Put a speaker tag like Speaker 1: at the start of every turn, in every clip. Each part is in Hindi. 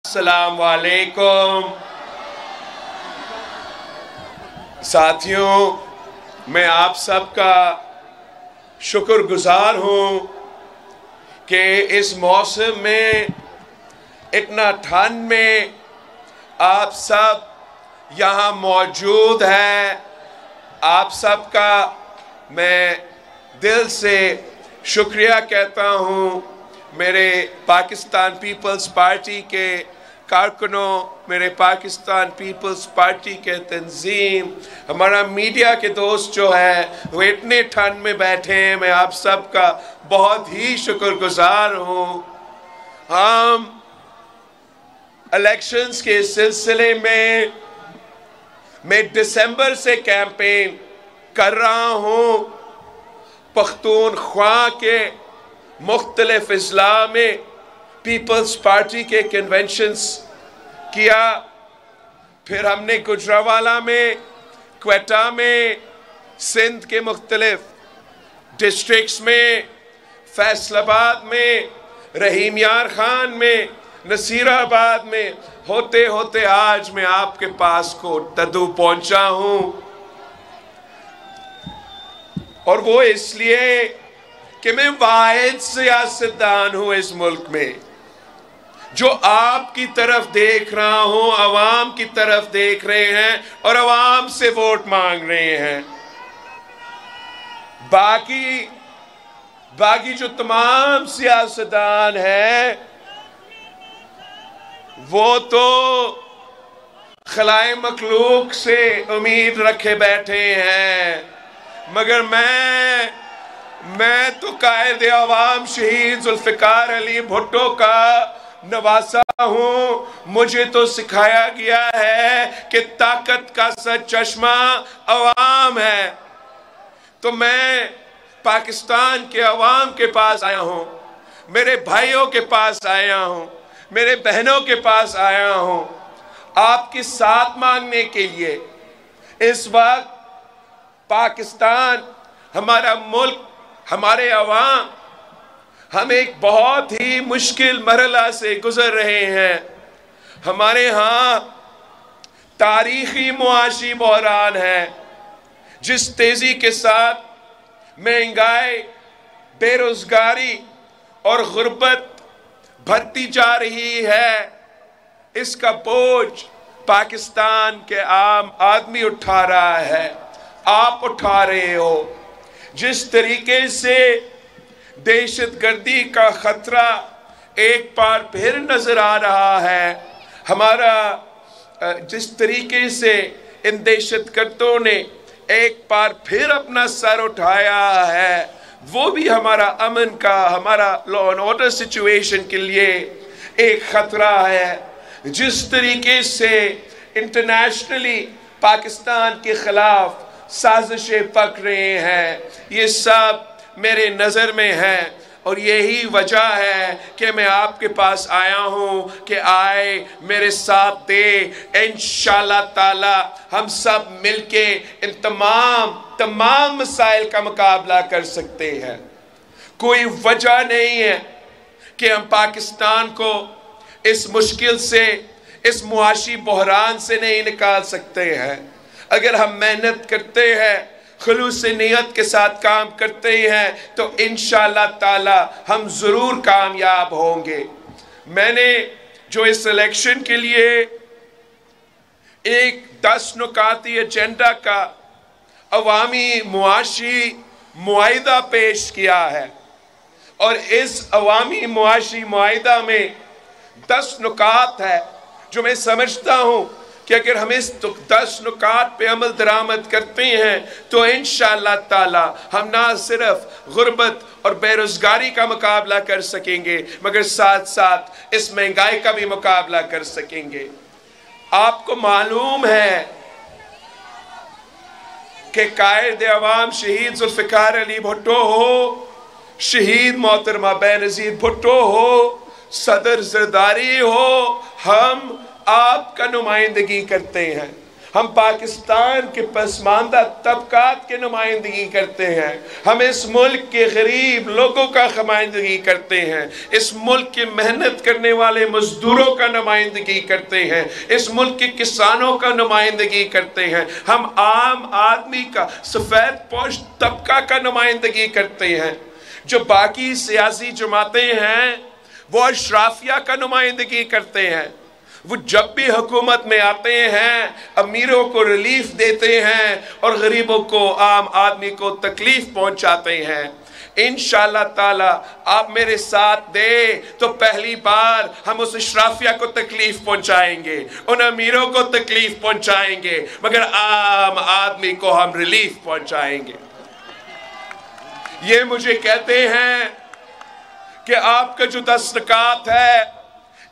Speaker 1: अस्सलाम वालेकुम साथियों, मैं आप सबका शुक्रगुजार हूँ कि इस मौसम में इतना ठंड में आप सब यहाँ मौजूद हैं। आप सबका मैं दिल से शुक्रिया कहता हूँ। मेरे पाकिस्तान पीपल्स पार्टी के कारकुनों, मेरे पाकिस्तान पीपल्स पार्टी के तंजीम, हमारा मीडिया के दोस्त जो है वो इतने ठंड में बैठे हैं, मैं आप सबका बहुत ही शुक्रगुजार हूँ। हम इलेक्शंस के सिलसिले में मैं दिसंबर से कैंपेन कर रहा हूँ। पख्तूनख्वा के मुख्तलिफ अजला में पीपल्स पार्टी के कन्वेंशंस किया, फिर हमने गुजरावाला में, क्वेटा में, सिंध के मुख्तलिफ डिस्ट्रिक्ट्स में, फैसलाबाद में, रहीम यार खान में, नसीराबाद में, होते होते आज मैं आपके पास को तदू पहुंचा हूं। और वो इसलिए कि मैं वाहिद सियासतदान हूं इस मुल्क में जो आपकी तरफ देख रहा हूं, अवाम की तरफ देख रहे हैं और अवाम से वोट मांग रहे हैं। बाकी जो तमाम सियासतदान हैं वो तो खलाए मखलूक से उम्मीद रखे बैठे हैं, मगर मैं तो कायद अवाम शहीद जुल्फिकार अली भुट्टो का नवासा हूं। मुझे तो सिखाया गया है कि ताकत का सच चश्मा अवाम है। तो मैं पाकिस्तान के अवाम के पास आया हूं, मेरे भाइयों के पास आया हूं, मेरे बहनों के पास आया हूं आपके साथ मांगने के लिए। इस वक्त पाकिस्तान, हमारा मुल्क, हमारे अवाम, हम एक बहुत ही मुश्किल मरहला से गुजर रहे हैं। हमारे यहाँ तारीखी मुआशी बहरान है। जिस तेजी के साथ महंगाई, बेरोजगारी और गुर्बत बढ़ती जा रही है, इसका बोझ पाकिस्तान के आम आदमी उठा रहा है, आप उठा रहे हो। जिस तरीके से दहशतगर्दी का खतरा एक बार फिर नजर आ रहा है, जिस तरीके से इन दहशतगर्दों ने एक बार फिर अपना सर उठाया है, वो भी हमारा अमन का, हमारा लॉ एंड ऑर्डर सिचुएशन के लिए एक खतरा है। जिस तरीके से इंटरनेशनली पाकिस्तान के खिलाफ साजिशें पक रहे हैं, ये सब मेरे नज़र में है। और यही वजह है कि मैं आपके पास आया हूँ कि आए मेरे साथ दे। इंशाअल्लाह ताला हम सब मिलके इन तमाम मसाइल का मुकाबला कर सकते हैं। कोई वजह नहीं है कि हम पाकिस्तान को इस मुश्किल से, इस मुआशी बहरान से नहीं निकाल सकते हैं। अगर हम मेहनत करते हैं, खुलूस नियत के साथ काम करते हैं, तो इंशाअल्लाह ताला हम ज़रूर कामयाब होंगे। मैंने जो इस इलेक्शन के लिए एक 10 नुकाती एजेंडा का अवामी मुआशी मुआहिदा पेश किया है, और इस अवामी मुआशी मुआहिदा में 10 नुकात है जो मैं समझता हूँ कि अगर हम इस 10 नुकात पे अमल दरामद करते हैं तो इंशाअल्लाह ताला हम ना सिर्फ गुर्बत और बेरोजगारी का मुकाबला कर सकेंगे, मगर साथ साथ इस महंगाई का भी मुकाबला कर सकेंगे। आपको मालूम है कि कायद अवाम शहीद जुल्फिकार अली भुट्टो हो, शहीद मोहतरमा बेनज़ीर भुट्टो हो, सदर जरदारी हो, हम आपका नुमाइंदगी करते हैं। हम पाकिस्तान के पसमानदा तबकात के नुमाइंदगी करते हैं, हम इस मुल्क के गरीब लोगों का नुमाइंदगी करते हैं, इस मुल्क के मेहनत करने वाले मजदूरों का नुमाइंदगी करते हैं, इस मुल्क के किसानों का नुमाइंदगी करते हैं, हम आम आदमी का, सफ़ेद पोश तबका का नुमाइंदगी करते हैं। जो बाकी सियासी जमातें हैं वो अशराफिया का नुमाइंदगी करते हैं। वो जब भी हुकूमत में आते हैं अमीरों को रिलीफ देते हैं और गरीबों को, आम आदमी को तकलीफ पहुंचाते हैं। इंशाअल्लाह ताला आप मेरे साथ दे तो पहली बार हम उस अशराफिया को तकलीफ पहुंचाएंगे, उन अमीरों को तकलीफ पहुंचाएंगे, मगर आम आदमी को हम रिलीफ पहुंचाएंगे। ये मुझे कहते हैं कि आपका जो दस्तकात है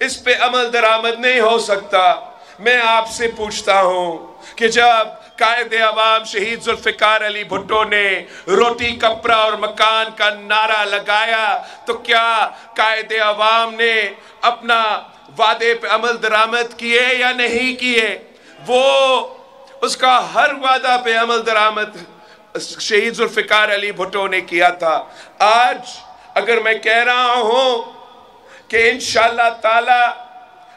Speaker 1: इस पे अमल दरामद नहीं हो सकता। मैं आपसे पूछता हूं कि जब कायदे अवाम शहीद जुल्फिकार अली भुट्टो ने रोटी कपड़ा और मकान का नारा लगाया तो क्या कायदे अवाम ने अपना वादे पे अमल दरामद किए या नहीं किए? वो उसका हर वादा पे अमल दरामद शहीद जुल्फिकार अली भुट्टो ने किया था। आज अगर मैं कह रहा हूं कि इंशाअल्लाह ताला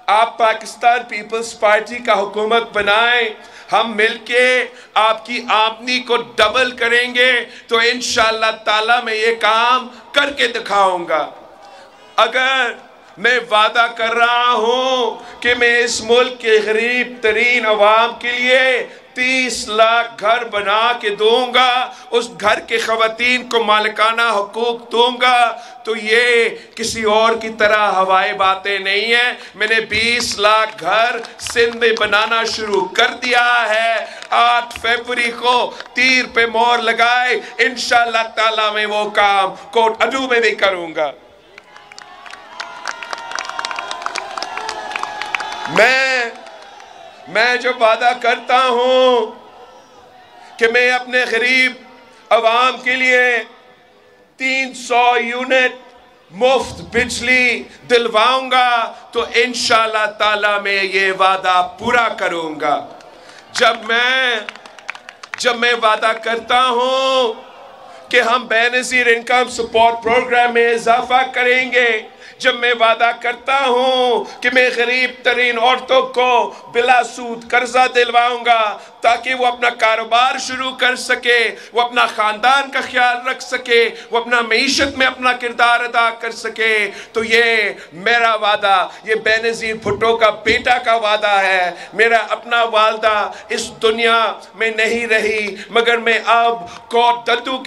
Speaker 1: आप पाकिस्तान पीपल्स पार्टी का हुकूमत बनाएं, हम मिलके आपकी आमदनी को डबल करेंगे, तो इंशाअल्लाह ताला मैं ये काम करके दिखाऊंगा। अगर मैं वादा कर रहा हूं कि मैं इस मुल्क के गरीब तरीन अवाम के लिए 30 लाख घर बना के दूंगा, उस घर के खवातीन को मालिकाना हुकूक दूंगा, तो ये किसी और की तरह हवाई बातें नहीं है। मैंने 20 लाख घर सिंध में बनाना शुरू कर दिया है। 8 फरवरी को तीर पे मोहर लगाए, इंशाअल्लाह ताला मैं वो काम कोट अदू में भी करूंगा। मैं जो वादा करता हूं कि मैं अपने गरीब अवाम के लिए 300 यूनिट मुफ्त बिजली दिलवाऊंगा, तो इंशाअल्लाह ताला मैं ये वादा पूरा करूंगा। जब मैं वादा करता हूं कि हम बेनज़ीर इनकम सपोर्ट प्रोग्राम में इजाफा करेंगे, जब मैं वादा करता हूं कि मैं गरीब तरीन औरतों को बिला सूद कर्जा दिलवाऊंगा ताकि वो अपना कारोबार शुरू कर सके, वो अपना खानदान का ख्याल रख सके, वो अपना मईशत में अपना किरदार अदा कर सके, तो ये मेरा वादा, ये बेनज़ीर भुट्टो का बेटा का वादा है। मेरा अपना वालदा इस दुनिया में नहीं रही, मगर मैं अब कोट अद्दू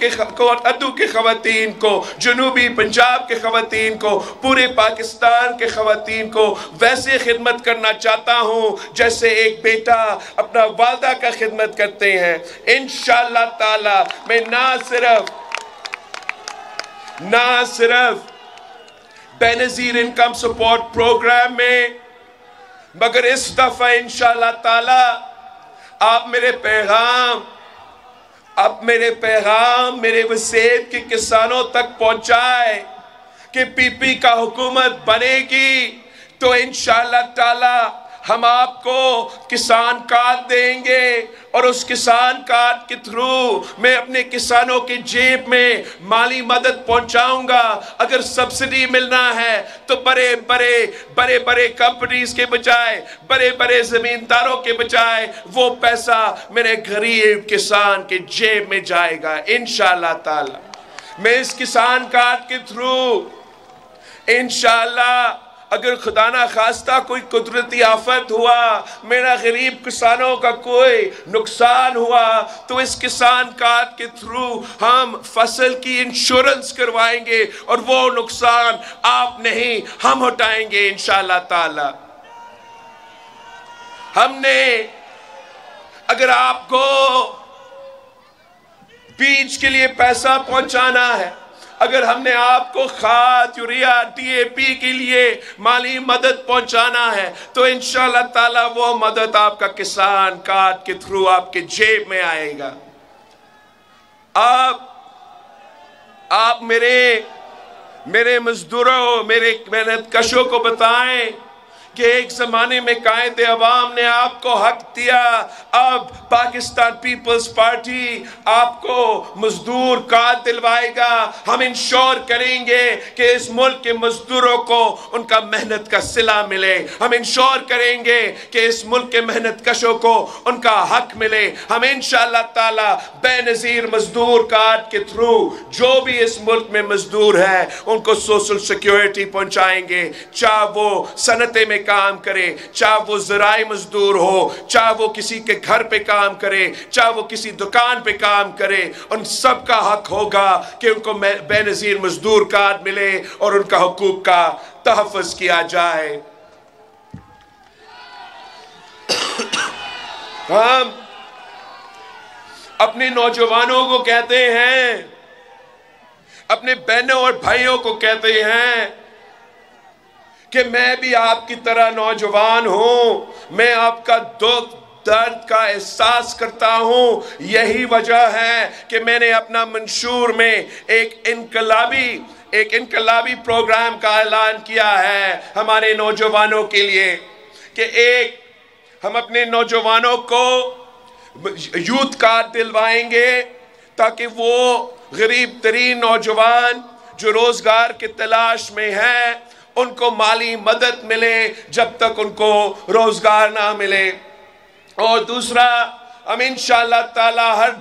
Speaker 1: के खवातीन को, जनूबी पंजाब के खवातीन को, पूरे पाकिस्तान के खवातीन को वैसे खिदमत करना चाहता हूं जैसे एक बेटा अपना वालदा का खिदमत करते हैं। इंशाअल्लाह ताला मैं ना सिर्फ बेनज़ीर इनकम सपोर्ट प्रोग्राम में, मगर इस दफा इंशाअल्लाह ताला आप मेरे पैगाम मेरे वसीयत के किसानों तक पहुंचाए कि पीपी का हुकूमत बनेगी, तो इंशाअल्लाह ताला हम आपको किसान कार्ड देंगे और उस किसान कार्ड के थ्रू मैं अपने किसानों की जेब में माली मदद पहुंचाऊंगा। अगर सब्सिडी मिलना है तो बड़े कंपनीज के बजाय, बड़े जमींदारों के बजाय वो पैसा मेरे गरीब किसान के जेब में जाएगा इंशाअल्लाह ताला। मैं इस किसान कार्ड के थ्रू इंशाअल्लाह, अगर खुदा ना खास्ता कोई कुदरती आफत हुआ, मेरा गरीब किसानों का कोई नुकसान हुआ, तो इस किसान कार्ड के थ्रू हम फसल की इंश्योरेंस करवाएंगे और वो नुकसान आप नहीं हम हटाएंगे इंशाअल्लाह ताला। हमने अगर आपको बीज के लिए पैसा पहुंचाना है, अगर हमने आपको खाद, यूरिया, DAP के लिए माली मदद पहुंचाना है, तो इंशाअल्लाह ताला वो मदद आपका किसान कार्ड के थ्रू आपके जेब में आएगा। आप मेरे मजदूरों, मेरे मेहनत कशों को बताएं कि एक जमाने में कायद अवाम ने आपको हक दिया, अब पाकिस्तान पीपल्स पार्टी आपको मजदूर कार्ड दिलवाएगा। हम इंश्योर करेंगे कि इस मुल्क के मजदूरों को उनका मेहनत का सिला मिले। हम इंश्योर करेंगे कि इस मुल्क के मेहनत कशों को उनका हक मिले। हम इंशाअल्लाह ताला बेनजीर मजदूर कार्ड के थ्रू जो भी इस मुल्क में मजदूर है उनको सोशल सिक्योरिटी पहुंचाएंगे, चाहे वो सनते में काम करे, चाहे वो ज़राई मजदूर हो, चाहे वो किसी के घर पे काम करे, चाहे वो किसी दुकान पे काम करे, उन सब का हक होगा कि उनको बेनजीर मजदूर कार्ड मिले और उनका हुकूक का तहफ़्फ़ुज़ किया जाए। हम अपने नौजवानों को कहते हैं, अपने बहनों और भाइयों को कहते हैं कि मैं भी आपकी तरह नौजवान हूं, मैं आपका दुख दर्द का एहसास करता हूं। यही वजह है कि मैंने अपना मंशूर में एक इनकलाबी प्रोग्राम का ऐलान किया है हमारे नौजवानों के लिए कि एक हम अपने नौजवानों को यूथ कार्ड दिलवाएंगे ताकि वो गरीब तरीन नौजवान जो रोजगार की तलाश में हैं उनको माली मदद मिले जब तक उनको रोजगार ना मिले। और दूसरा, हम इंशाअल्लाह ताला हर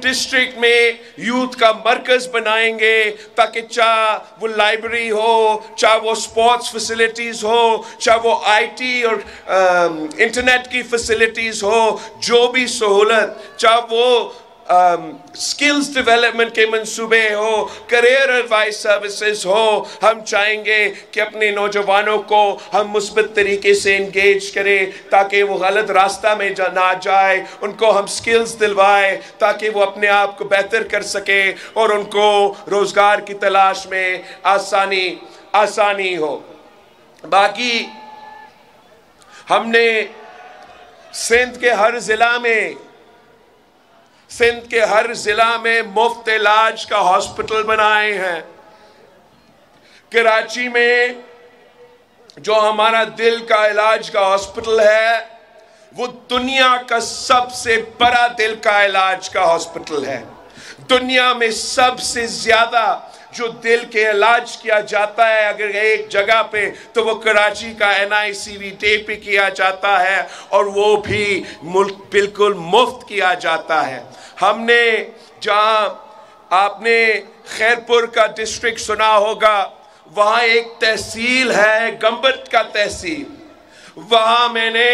Speaker 1: डिस्ट्रिक्ट में यूथ का मरकज बनाएंगे ताकि चाहे वो लाइब्रेरी हो, चाहे वो स्पोर्ट्स फैसिलिटीज़ हो, चाहे वो आईटी और इंटरनेट की फैसिलिटीज़ हो, जो भी सहूलत, चाहे वो स्किल्स डेवलपमेंट के मंसूबे हो, करियर एडवाइस सर्विसेज हो, हम चाहेंगे कि अपने नौजवानों को हम मुस्बत तरीके से इंगेज करें ताकि वो गलत रास्ता में ना जाए। उनको हम स्किल्स दिलवाएं ताकि वो अपने आप को बेहतर कर सके और उनको रोज़गार की तलाश में आसानी हो। बाकी हमने सिंध के हर ज़िला में मुफ्त इलाज का हॉस्पिटल बनाए हैं। कराची में जो हमारा दिल का इलाज का हॉस्पिटल है वो दुनिया का सबसे बड़ा दिल का इलाज का हॉस्पिटल है। दुनिया में सबसे ज़्यादा जो दिल के इलाज किया जाता है अगर एक जगह पे तो वो कराची का NICV पे किया जाता है और वो भी मुल्क बिल्कुल मुफ्त किया जाता है। हमने जहाँ आपने खैरपुर का डिस्ट्रिक्ट सुना होगा, वहाँ एक तहसील है गंबट का तहसील, वहाँ मैंने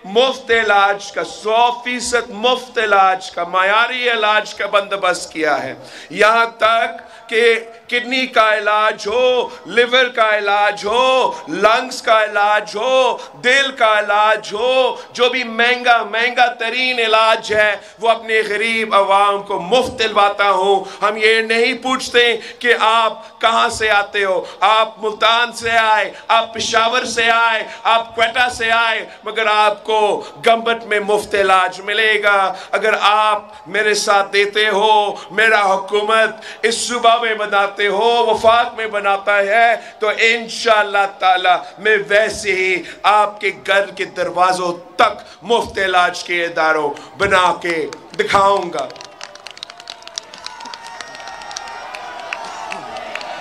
Speaker 1: मुफ्त इलाज का 100% मुफ्त इलाज का मायारी इलाज का बंदोबस्त किया है। यहाँ तक कि किडनी का इलाज हो, लिवर का इलाज हो, लंग्स का इलाज हो, दिल का इलाज हो, जो भी महंगा तरीन इलाज है वो अपने गरीब अवाम को मुफ्त दिलवाता हूँ। हम ये नहीं पूछते कि आप कहाँ से आते हो, आप मुल्तान से आए, आप पेशावर से आए, आप क्वेटा से आए, मगर आपको गंबट में मुफ्त इलाज मिलेगा। अगर आप मेरे साथ देते हो, मेरा हुकूमत इस सूबा में बनाते हो, वफाक में बनाता है, तो इंशाअल्लाह ताला मैं वैसे ही आपके घर के दरवाजों तक मुफ्त इलाज के इदारों बना के दिखाऊंगा।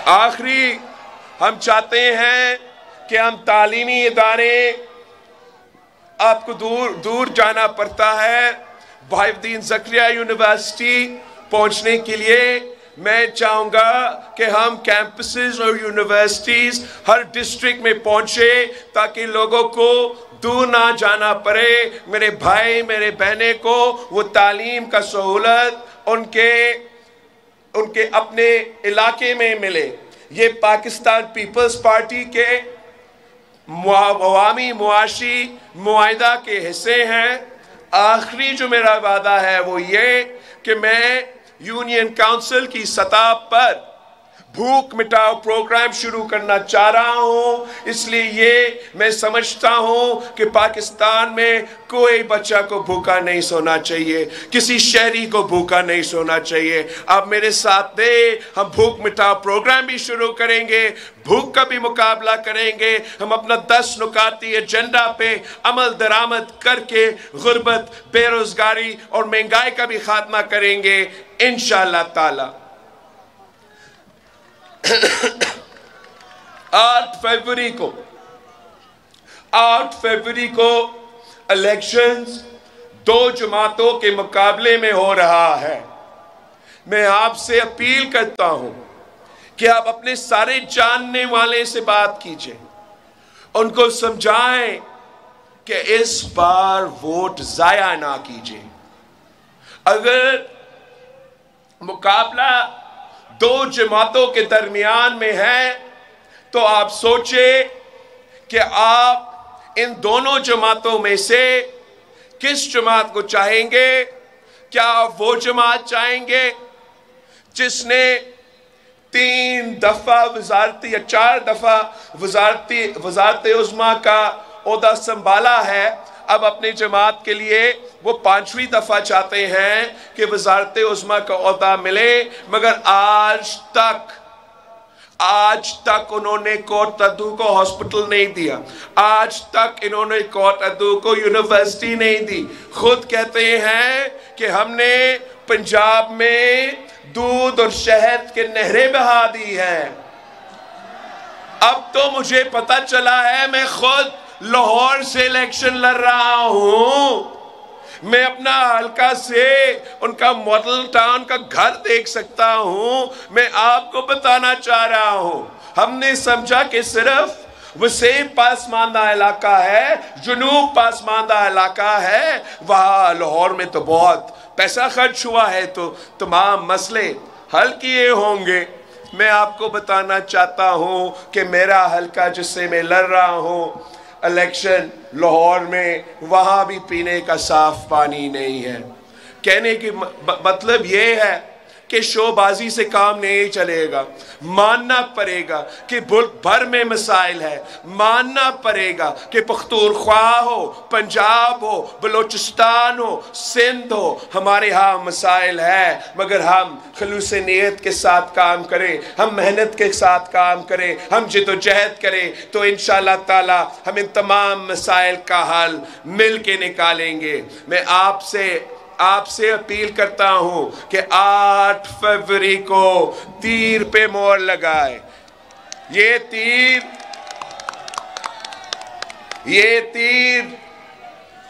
Speaker 1: आखिरी, हम चाहते हैं कि हम तालीमी इदारे, आपको दूर जाना पड़ता है वाहिदुद्दीन ज़करिया यूनिवर्सिटी पहुंचने के लिए। मैं चाहूँगा कि हम कैंपसेस और यूनिवर्सिटीज़ हर डिस्ट्रिक्ट में पहुँचे ताकि लोगों को दूर ना जाना पड़े। मेरे भाई मेरे बहनें को वो तालीम का सहूलत उनके अपने इलाके में मिले। ये पाकिस्तान पीपल्स पार्टी के अवामी मुआशी मुआहिदा के हिस्से हैं। आखिरी जो मेरा वादा है वो ये कि मैं यूनियन काउंसिल की सतह पर भूख मिटाओ प्रोग्राम शुरू करना चाह रहा हूं। इसलिए ये मैं समझता हूं कि पाकिस्तान में कोई बच्चा को भूखा नहीं सोना चाहिए, किसी शहरी को भूखा नहीं सोना चाहिए। आप मेरे साथ दे, हम भूख मिटाओ प्रोग्राम भी शुरू करेंगे, भूख का भी मुकाबला करेंगे। हम अपना 10 नुकाती एजेंडा पे अमल दरामद करके गुर्बत, बेरोजगारी और महंगाई का भी खात्मा करेंगे इंशाअल्लाह ताला। 8 फरवरी को इलेक्शंस 2 जमातों के मुकाबले में हो रहा है। मैं आपसे अपील करता हूं कि आप अपने सारे जानने वाले से बात कीजिए, उनको समझाएं कि इस बार वोट जाया ना कीजिए। अगर मुकाबला 2 जमातों के दरमियान में है तो आप सोचें कि आप इन दोनों जमातों में से किस जमात को चाहेंगे। क्या आप वो जमात चाहेंगे जिसने 3 दफा वजारती या 4 दफा वजारत उज़्मा का ओहदा संभाला है, अब अपने जमात के लिए वो 5वीं दफा चाहते हैं कि वजारत उज़्मा का ओहदा मिले, मगर आज तक उन्होंने कोट अदू को हॉस्पिटल नहीं दिया, आज तक इन्होंने कोट अदू को यूनिवर्सिटी नहीं दी। खुद कहते हैं कि हमने पंजाब में दूध और शहद के नहरें बहा दी हैं। अब तो मुझे पता चला है, मैं खुद लाहौर से इलेक्शन लड़ रहा हूं, मैं अपना हल्का से उनका मॉडल टाउन का घर देख सकता हूं। मैं आपको बताना चाह रहा हूं, हमने समझा कि सिर्फ वसीम पासमानदा इलाका है, जुनूब पासमानदा इलाका है, वहां लाहौर में तो बहुत पैसा खर्च हुआ है तो तमाम मसले हल किए होंगे। मैं आपको बताना चाहता हूं कि मेरा हल्का जिससे मैं लड़ रहा हूं इलेक्शन लाहौर में, वहां भी पीने का साफ पानी नहीं है। कहने की मतलब ये है कि शोबाजी से काम नहीं चलेगा, मानना पड़ेगा कि मुल्क भर में मसाइल है, मानना पड़ेगा कि पख्तूनख्वा हो, पंजाब हो, बलोचिस्तान हो, सिंध हो, हमारे यहाँ मसाइल है, मगर हम खलूस नीयत के साथ काम करें, हम मेहनत के साथ काम करें, हम जिद्दोजहद करें तो इंशाअल्लाह ताला हम इन तमाम मसाइल का हल मिल के निकालेंगे। मैं आपसे अपील करता हूं कि 8 फरवरी को तीर पे मोहर लगाए। ये तीर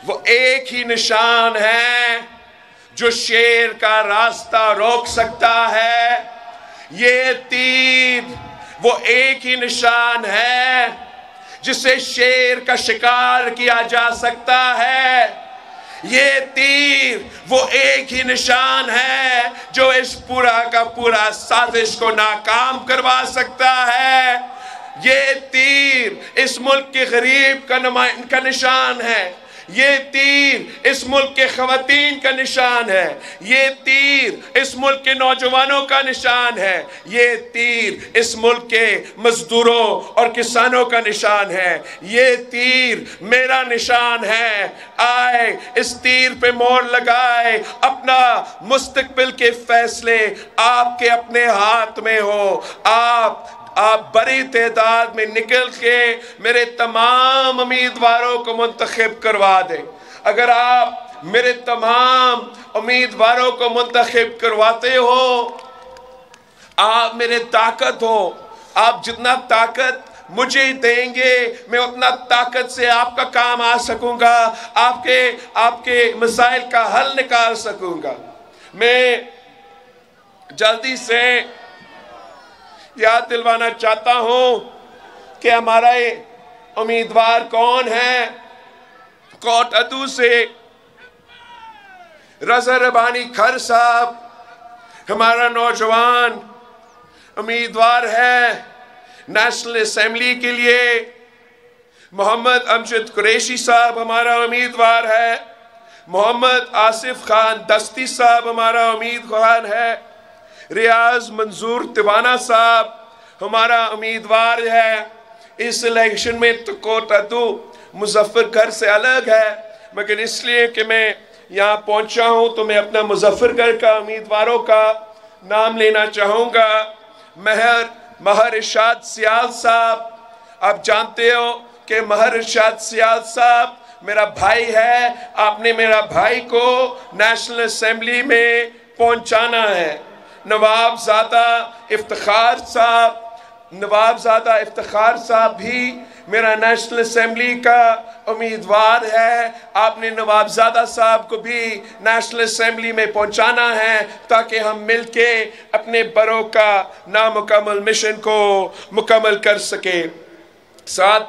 Speaker 1: वो एक ही निशान है जो शेर का रास्ता रोक सकता है। ये तीर वो एक ही निशान है जिसे शेर का शिकार किया जा सकता है। ये तीर वो एक ही निशान है जो इस पूरा का पूरा साजिश को नाकाम करवा सकता है। ये तीर इस मुल्क के गरीब का निशान है, ये तीर इस मुल्क के खवातीन का निशान है, ये तीर इस मुल्क के नौजवानों का निशान है, ये तीर इस मुल्क के मजदूरों और किसानों का निशान है, ये तीर मेरा निशान है। आए इस तीर पे मोहर लगाए, अपना मुस्तकबिल के फैसले आपके अपने हाथ में हो। आप बड़ी तादाद में निकल के मेरे तमाम उम्मीदवारों को मुंतखब करवा दें। अगर आप मेरे तमाम उम्मीदवारों को मुंतखब करवाते हो, आप मेरे ताकत हो, आप जितना ताकत मुझे देंगे मैं उतना ताकत से आपका काम आ सकूंगा, आपके मसाइल का हल निकाल सकूंगा। मैं जल्दी से याद दिलवाना चाहता हूं कि हमारा उम्मीदवार कौन है। कोट अदू से रज़ा रबानी खर साहब हमारा नौजवान उम्मीदवार है नेशनल असेंबली के लिए। मोहम्मद अमजद कुरैशी साहब हमारा उम्मीदवार है। मोहम्मद आसिफ खान दस्ती साहब हमारा उम्मीदवार है। रियाज मंजूर तिवाना साहब हमारा उम्मीदवार है इस इलेक्शन में। तो कोटादू मुजफ्फरगढ़ से अलग है, मगर इसलिए कि मैं यहाँ पहुँचा हूँ तो मैं अपना मुजफ्फरगढ़ का उम्मीदवारों का नाम लेना चाहूँगा। महर इरशाद सियाल साहब, आप जानते हो कि महर इरशाद सियाल साहब मेरा भाई है। आपने मेरा भाई को नेशनल असेंबली में पहुंचाना है। नवाबजादा इफ्तिखार साहब भी मेरा नेशनल असेंबली का उम्मीदवार है। आपने नवाबजादा साहब को भी नेशनल असेंबली में पहुंचाना है ताकि हम मिलके अपने बरों का नामुकम्मल मिशन को मुकम्मल कर सके। साथ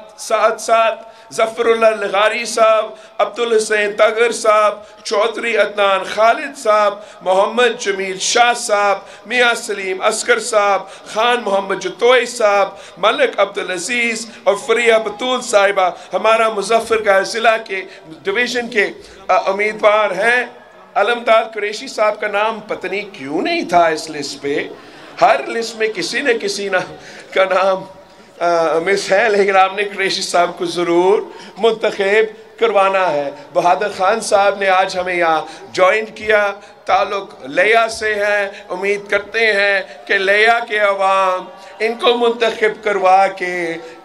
Speaker 1: ज़फ़रुल्लाह लगारी साहब, अब्दुल हुसैन तगर साहब, चौधरी अदनान खालिद साहब, मोहम्मद जमील शाह साहब, मियाँ सलीम अस्कर साहब, खान मोहम्मद जतोई साहब, मलिक अब्दुल अजीज़ और फरिया बतूल साहिबा हमारा मुजफ्फरगढ़ ज़िला के डिवीज़न के उम्मीदवार हैं। अलमदार कुरैशी साहब का नाम पता नहीं क्यों नहीं था इस लिस्ट पे। हर लिस्ट में किसी न किसी का नाम मिस है, लेकिन आपने कुरैशी साहब को ज़रूर मुंतखब करवाना है। बहादुर खान साहब ने आज हमें यहाँ ज्वाइन किया, ताल्लुक लिया से है। उम्मीद करते हैं कि लिया के अवाम इनको मुंतखब करवा के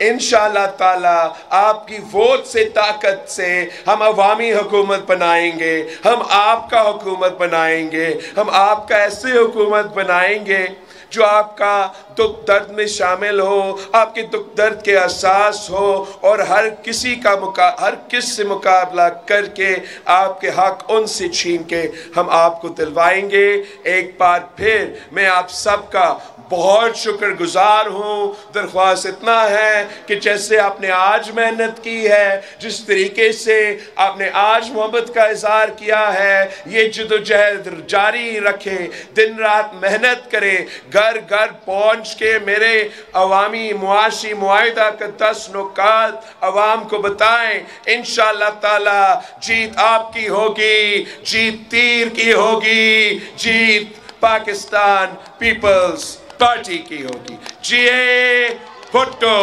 Speaker 1: इंशाअल्लाह ताला आपकी वोट से ताकत से हम अवामी हुकूमत बनाएंगे, हम आपका हुकूमत बनाएंगे, हम आपका ऐसे हुकूमत बनाएंगे जो आपका दुख दर्द में शामिल हो, आपके दुख दर्द के एहसास हो और हर किस से मुकाबला करके आपके हक उनसे छीन के हम आपको दिलवाएंगे। एक बार फिर मैं आप सबका बहुत शुक्रगुजार हूँ। दरख्वास्त इतना है कि जैसे आपने आज मेहनत की है, जिस तरीके से आपने आज मोहब्बत का इजहार किया है, ये जदोजहद जारी रखें, दिन रात मेहनत करें, घर घर पहुँच के मेरे अवामी मुआशी मुआहिदा का 10 नुकात अवाम को बताएं। इंशाअल्लाह ताला जीत आपकी होगी, जीत तीर की होगी, जीत पाकिस्तान पीपल्स पार्टी की होगी। जिए भुट्टो।